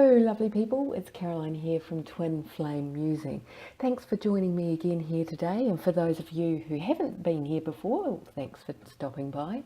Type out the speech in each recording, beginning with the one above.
Hello lovely people, it's Caroline here from Twin Flame Musing. Thanks for joining me again here today, and for those of you who haven't been here before, thanks for stopping by.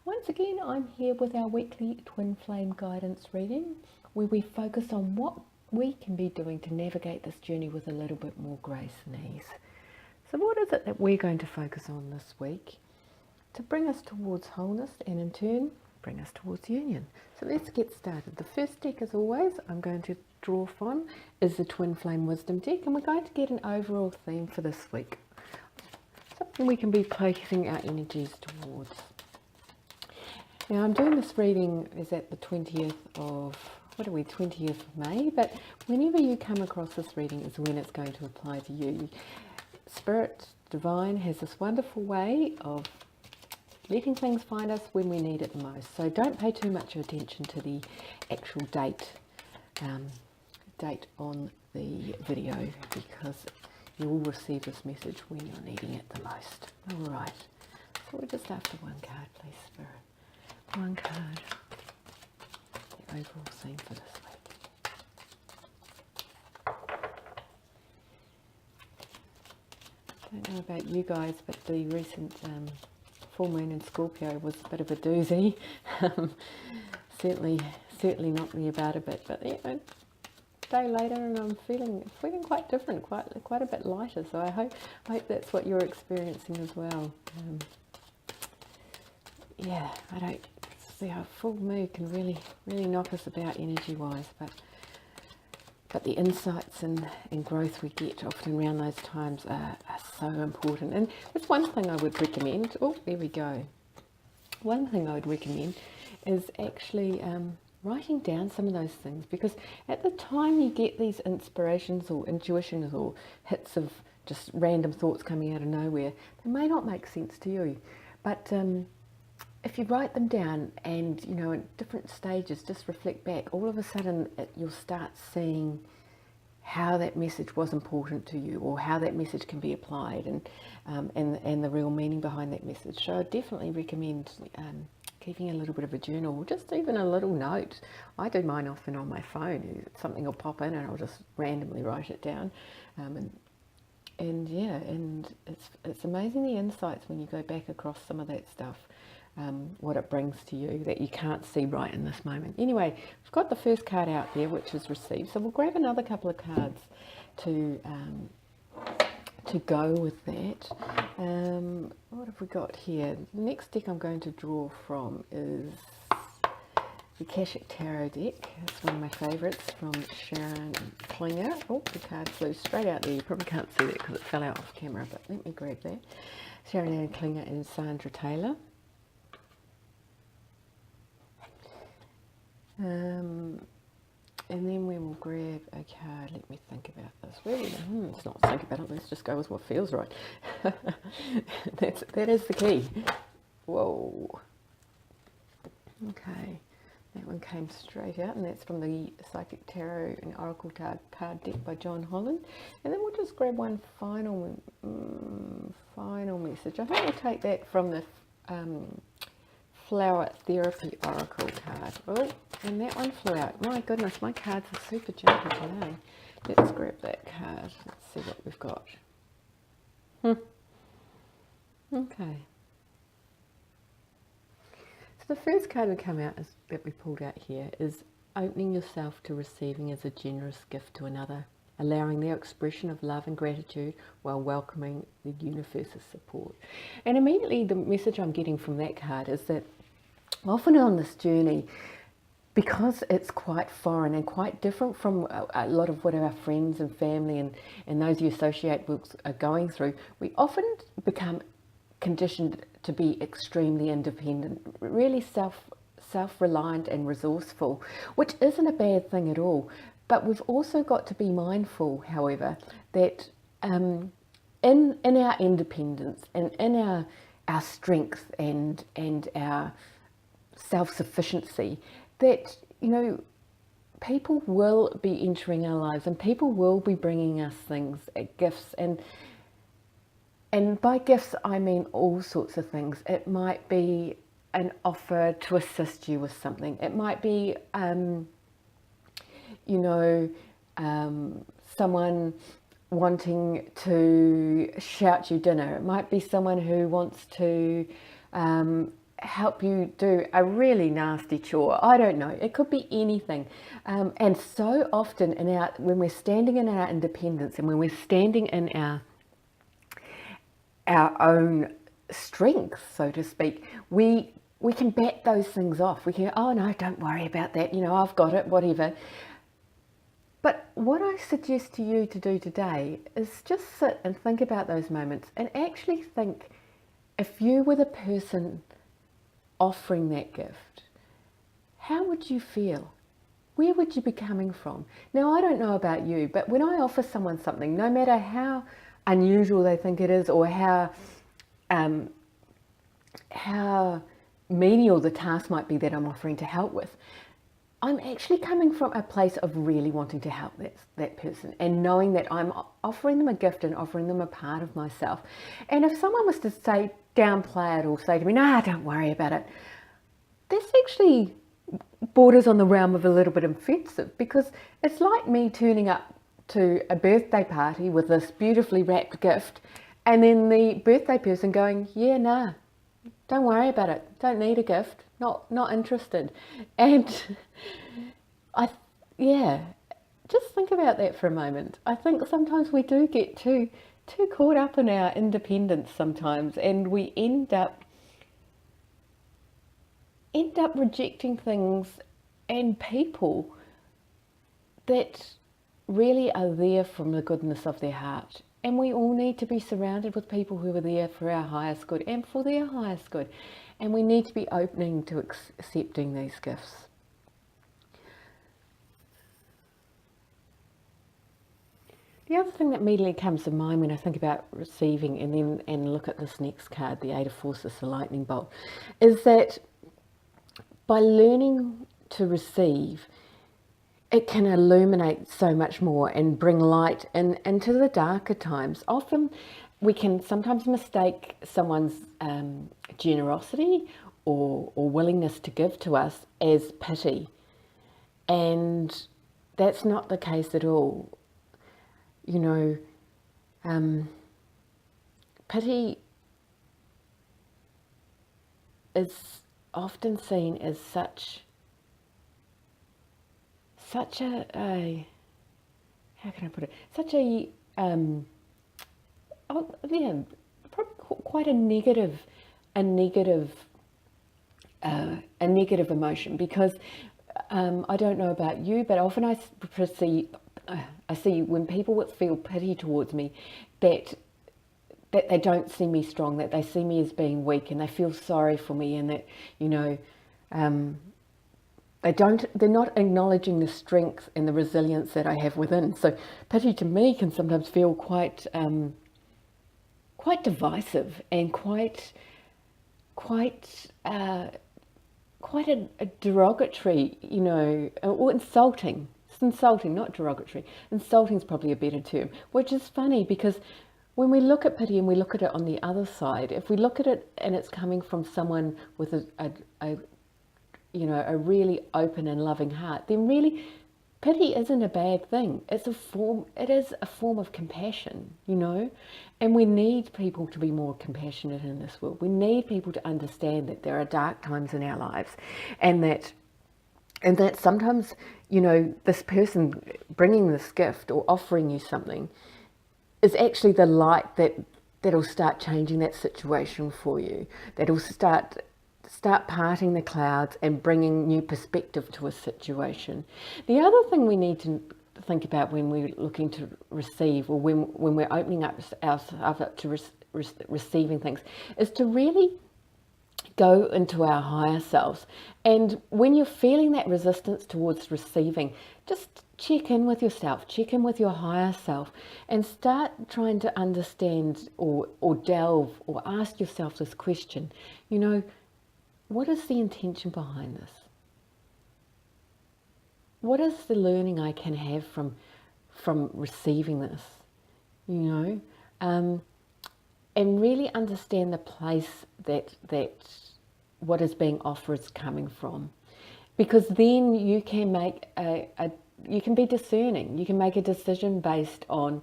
Once again, I'm here with our weekly Twin Flame guidance reading, where we focus on what we can be doing to navigate this journey with a little bit more grace and ease. So what is it that we're going to focus on this week to bring us towards wholeness and in turn bring us towards union? So let's get started. The first deck, as always, I'm going to draw from is the Twin Flame Wisdom deck, and we're going to get an overall theme for this week, something we can be focusing our energies towards. Now, I'm doing this reading is at the 20th of 20th of May, but whenever you come across this reading is when it's going to apply to you. Spirit Divine has this wonderful way of letting things find us when we need it the most. So don't pay too much attention to the actual date on the video, because you will receive this message when you're needing it the most. All right. So we're just after one card, please, Spirit. One card. The overall theme for this week. I don't know about you guys, but the recent full moon in Scorpio was a bit of a doozy. certainly knocked me about a bit, but yeah, a day later and I'm feeling quite different, quite a bit lighter. So I hope that's what you're experiencing as well. Yeah, I don't see how full moon can really knock us about energy wise, but the insights and growth we get often around those times are so important. And that's one thing I would recommend. Oh, there we go. One thing I would recommend is actually writing down some of those things, because at the time you get these inspirations or intuitions or hits of just random thoughts coming out of nowhere, they may not make sense to you. But if you write them down and, you know, at different stages, just reflect back, all of a sudden you'll start seeing how that message was important to you, or how that message can be applied, and the real meaning behind that message. So I definitely recommend keeping a little bit of a journal, or just even a little note. I do mine often on my phone. Something will pop in and I'll just randomly write it down. And yeah, and it's amazing the insights when you go back across some of that stuff. What it brings to you that you can't see right in this moment. Anyway, we've got the first card out there, which is received. So we'll grab another couple of cards to go with that. What have we got here? The next deck I'm going to draw from is the Akashic Tarot deck. It's one of my favourites, from Sharon Klinger. Oh, the card flew straight out there. You probably can't see that because it fell out off camera, but let me grab that. Sharon Klinger and Sandra Taylor. And then we will grab a card. Let me think about this. Really, let's not think about it. Let's just go with what feels right. That is the key. Whoa. Okay, that one came straight out, and that's from the Psychic Tarot and Oracle card deck by John Holland. And then we'll just grab one final message. I think we'll take that from the Flower Therapy Oracle card. Oh, and that one flew out. My goodness, my cards are super jumpy today. Let's grab that card. Let's see what we've got. Okay. So the first card that come out that we pulled out here is opening yourself to receiving as a generous gift to another, allowing their expression of love and gratitude while welcoming the universe's support. And immediately the message I'm getting from that card is that often on this journey, because it's quite foreign and quite different from a lot of what our friends and family and those you associate with are going through, we often become conditioned to be extremely independent, really self-reliant and resourceful, which isn't a bad thing at all. But we've also got to be mindful, however, that in our independence and in our strength and our self-sufficiency, that, you know, people will be entering our lives and people will be bringing us things, gifts, and by gifts I mean all sorts of things. It might be an offer to assist you with something. It might be you know, someone wanting to shout you dinner. It might be someone who wants to help you do a really nasty chore. I don't know. It could be anything. And so often when we're standing in our independence and when we're standing in our own strength, so to speak, we can bat those things off. We can go, oh no, don't worry about that. You know, I've got it, whatever. But what I suggest to you to do today is just sit and think about those moments and actually think, if you were the person offering that gift, how would you feel? Where would you be coming from? Now, I don't know about you, but when I offer someone something, no matter how unusual they think it is or how menial the task might be that I'm offering to help with, I'm actually coming from a place of really wanting to help that person and knowing that I'm offering them a gift and offering them a part of myself. And if someone was to say, downplay it or say to me, nah, don't worry about it, this actually borders on the realm of a little bit offensive, because it's like me turning up to a birthday party with this beautifully wrapped gift and then the birthday person going, yeah, nah, don't worry about it, don't need a gift, not interested. And just think about that for a moment. I think sometimes we do get too caught up in our independence sometimes, and we end up rejecting things and people that really are there from the goodness of their heart. And we all need to be surrounded with people who are there for our highest good and for their highest good. And we need to be opening to accepting these gifts. The other thing that immediately comes to mind when I think about receiving and look at this next card, the Eight of Forces, the lightning bolt, is that by learning to receive, it can illuminate so much more and bring light into the darker times. Often we can sometimes mistake someone's generosity or willingness to give to us as pity. And that's not the case at all. You know, pity is often seen as such a how can I put it? Such a quite a negative emotion, because I don't know about you, but often I see when people feel pity towards me, that they don't see me strong, that they see me as being weak, and they feel sorry for me, and that, you know, they're not acknowledging the strength and the resilience that I have within. So pity to me can sometimes feel quite divisive and quite a derogatory, you know, or insulting. It's insulting, not derogatory. Insulting is probably a better term, which is funny, because when we look at pity and we look at it on the other side, if we look at it and it's coming from someone with a really open and loving heart, then really pity isn't a bad thing. It is a form of compassion, you know, and we need people to be more compassionate in this world. We need people to understand that there are dark times in our lives, and that sometimes, you know, this person bringing this gift or offering you something is actually the light that'll start changing that situation for you. That'll start parting the clouds and bringing new perspective to a situation. The other thing we need to think about when we're looking to receive, or when we're opening up ourselves up to receiving things, is to really go into our higher selves. And when you're feeling that resistance towards receiving, just check in with yourself, check in with your higher self, and start trying to understand or delve or ask yourself this question, you know, what is the intention behind this? What is the learning I can have from receiving this, you know? And really understand the place that what is being offered is coming from. Because then you can make a be discerning. You can make a decision based on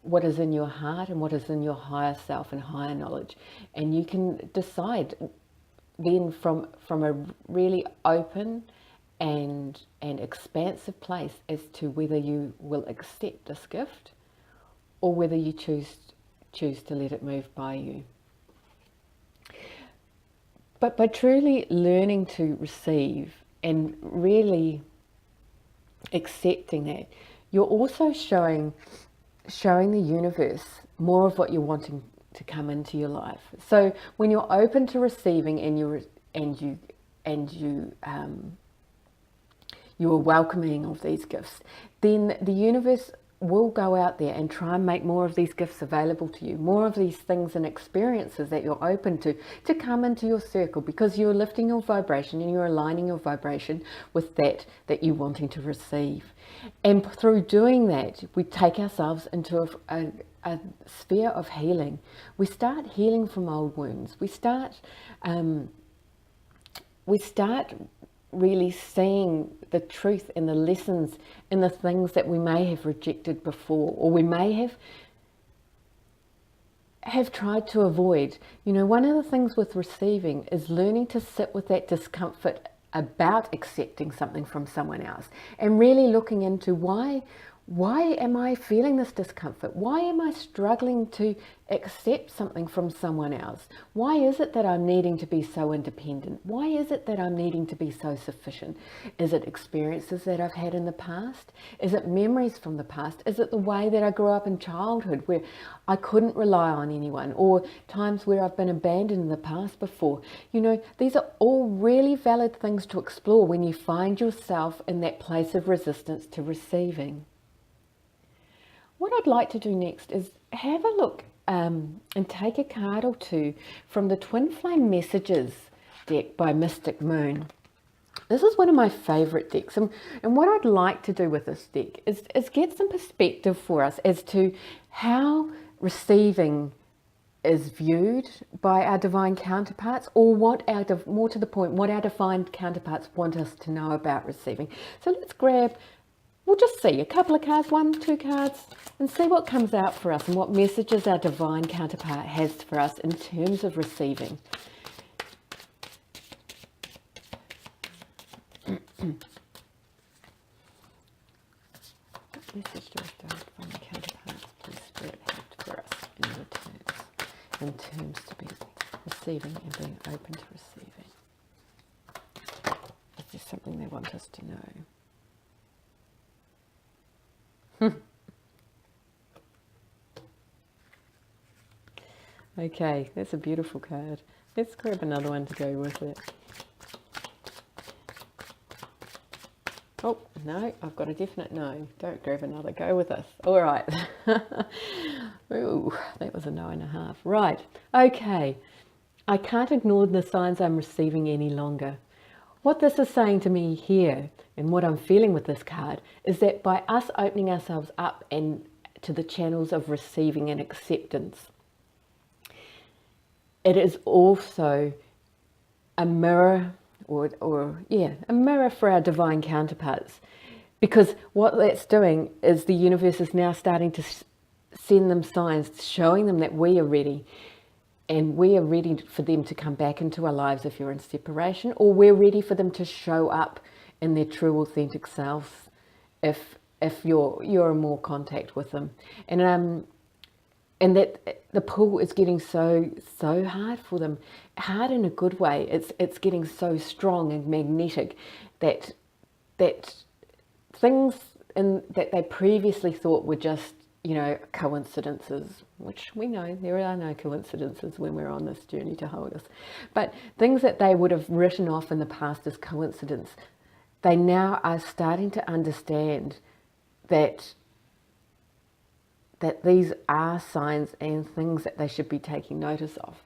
what is in your heart and what is in your higher self and higher knowledge, and you can decide then from a really open and expansive place as to whether you will accept this gift or whether you choose to let it move by you. But by truly learning to receive and really accepting that, you're also showing the universe more of what you're wanting to come into your life. So when you're open to receiving and you are welcoming of these gifts, then the universe will go out there and try and make more of these gifts available to you, more of these things and experiences that you're open to come into your circle, because you're lifting your vibration and you're aligning your vibration with that you're wanting to receive. And through doing that, we take ourselves into a sphere of healing. We start healing from old wounds. We start really seeing the truth and the lessons in the things that we may have rejected before, or we may have tried to avoid. You know, one of the things with receiving is learning to sit with that discomfort about accepting something from someone else, and really looking into why am I feeling this discomfort? Why am I struggling to accept something from someone else? Why is it that I'm needing to be so independent? Why is it that I'm needing to be so sufficient? Is it experiences that I've had in the past? Is it memories from the past? Is it the way that I grew up in childhood where I couldn't rely on anyone, or times where I've been abandoned in the past before? You know, these are all really valid things to explore when you find yourself in that place of resistance to receiving. What I'd like to do next is have a look and take a card or two from the Twin Flame Messages deck by Mystic Moon. This is one of my favourite decks, and what I'd like to do with this deck is get some perspective for us as to how receiving is viewed by our divine counterparts, or more to the point, what our divine counterparts want us to know about receiving. So let's grab, we'll just see a couple of cards, 1, 2 cards, and see what comes out for us and what messages our divine counterpart has for us in terms of receiving. What message do our divine counterpart please Spirit have for us in terms to be receiving and being open to receiving? Is there something they want us to know? Okay, that's a beautiful card. Let's grab another one to go with it. Oh, no, I've got a definite no. Don't grab another, go with us. All right. Ooh, that was a 9.5. Right, okay. I can't ignore the signs I'm receiving any longer. What this is saying to me here, and what I'm feeling with this card, is that by us opening ourselves up and to the channels of receiving and acceptance, it is also a mirror, a mirror for our divine counterparts. Because what that's doing is the universe is now starting to send them signs, showing them that we are ready. And we are ready for them to come back into our lives if you're in separation, or we're ready for them to show up in their true authentic selves if you're in more contact with them. And that the pull is getting so hard for them, hard in a good way. It's getting so strong and magnetic that things that they previously thought were just, you know, coincidences, which we know there are no coincidences when we're on this journey to wholeness, but things that they would have written off in the past as coincidence, they now are starting to understand that these are signs and things that they should be taking notice of.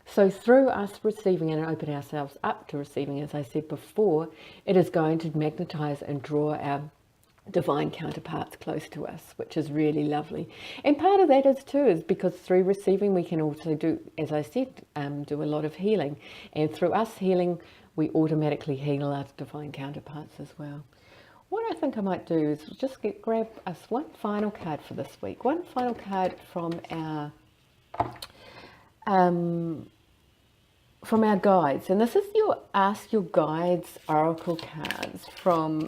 So through us receiving and opening ourselves up to receiving, as I said before, it is going to magnetize and draw our divine counterparts close to us, which is really lovely. And part of that is because through receiving we can also do, as I said, do a lot of healing, and through us healing we automatically heal our divine counterparts as well. what I think I might do is just grab us one final card for this week. One final card from our guides, and this is your Ask Your Guides Oracle cards from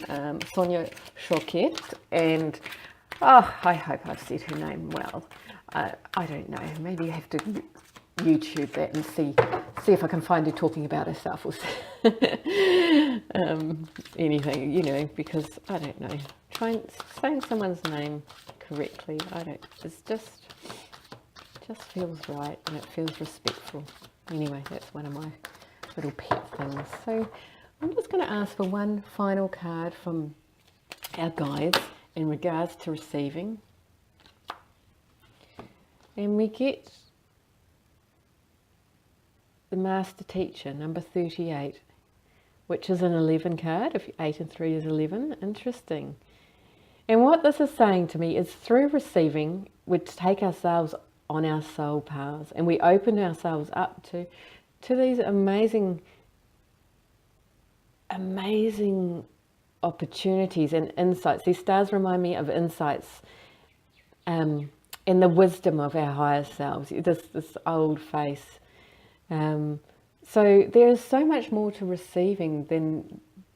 Sonia Choquette, and I hope I've said her name well. I don't know, maybe you have to YouTube that and see if I can find her talking about herself or anything, you know, because I don't know, saying someone's name correctly, it's just feels right and it feels respectful. Anyway, that's one of my little pet things. So I'm just going to ask for one final card from our guides in regards to receiving. And we get the Master Teacher, number 38, which is an 11 card. If 8 and 3 is 11, interesting. And what this is saying to me is through receiving, we take ourselves on our soul paths and we open ourselves up to these amazing opportunities and insights. These stars remind me of insights in the wisdom of our higher selves, this old face. So there is so much more to receiving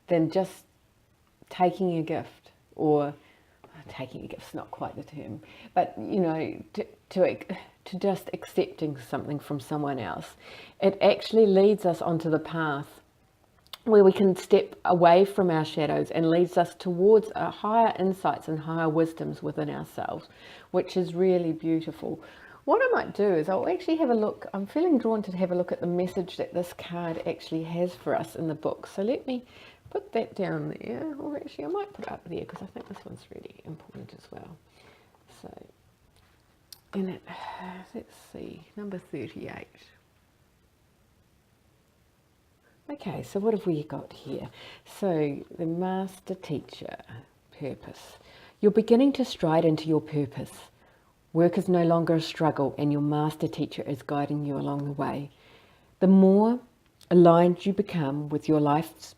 than just taking a gift, or taking a gift's not quite the term, but you know, to just accepting something from someone else. It actually leads us onto the path where we can step away from our shadows and leads us towards higher insights and higher wisdoms within ourselves, which is really beautiful. What I might do is I'll actually have a look. I'm feeling drawn to have a look at the message that this card actually has for us in the book. So let me put that down there, or actually I might put it up there because I think this one's really important as well. So, in it, let's see, number 38. Okay, so what have we got here? So the Master Teacher, purpose. You're beginning to stride into your purpose. Work is no longer a struggle and your Master Teacher is guiding you along the way. The more aligned you become with your life's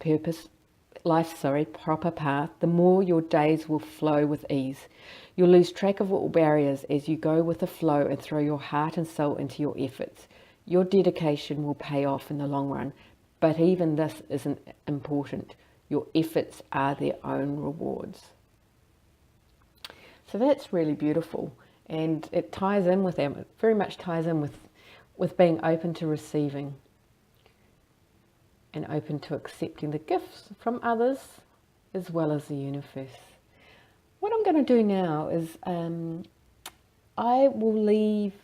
proper path, the more your days will flow with ease. You'll lose track of all barriers as you go with the flow and throw your heart and soul into your efforts. Your dedication will pay off in the long run, but even this isn't important. Your efforts are their own rewards. So that's really beautiful, and it ties in with them. It very much ties in with being open to receiving and open to accepting the gifts from others as well as the universe. What I'm going to do now is I will leave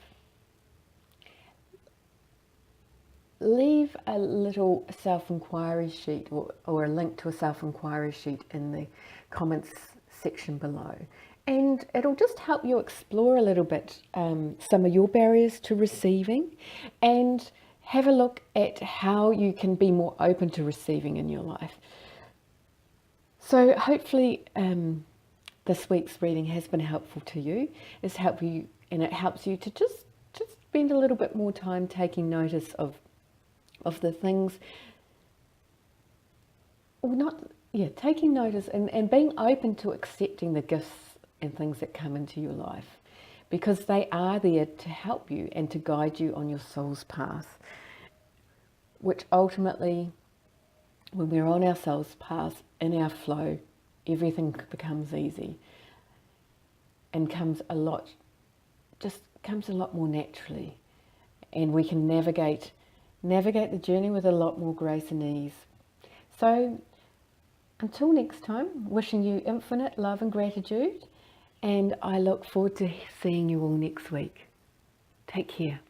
a little self-inquiry sheet or a link to a self-inquiry sheet in the comments section below, and it'll just help you explore a little bit some of your barriers to receiving and have a look at how you can be more open to receiving in your life. So hopefully this week's reading has been helpful to you. It's helped you, and it helps you to just spend a little bit more time taking notice of the things, taking notice and being open to accepting the gifts and things that come into your life, because they are there to help you and to guide you on your soul's path, which ultimately, when we're on our soul's path, in our flow, everything becomes easy and comes a lot more naturally, and we can navigate the journey with a lot more grace and ease. So until next time, wishing you infinite love and gratitude, and I look forward to seeing you all next week. Take care.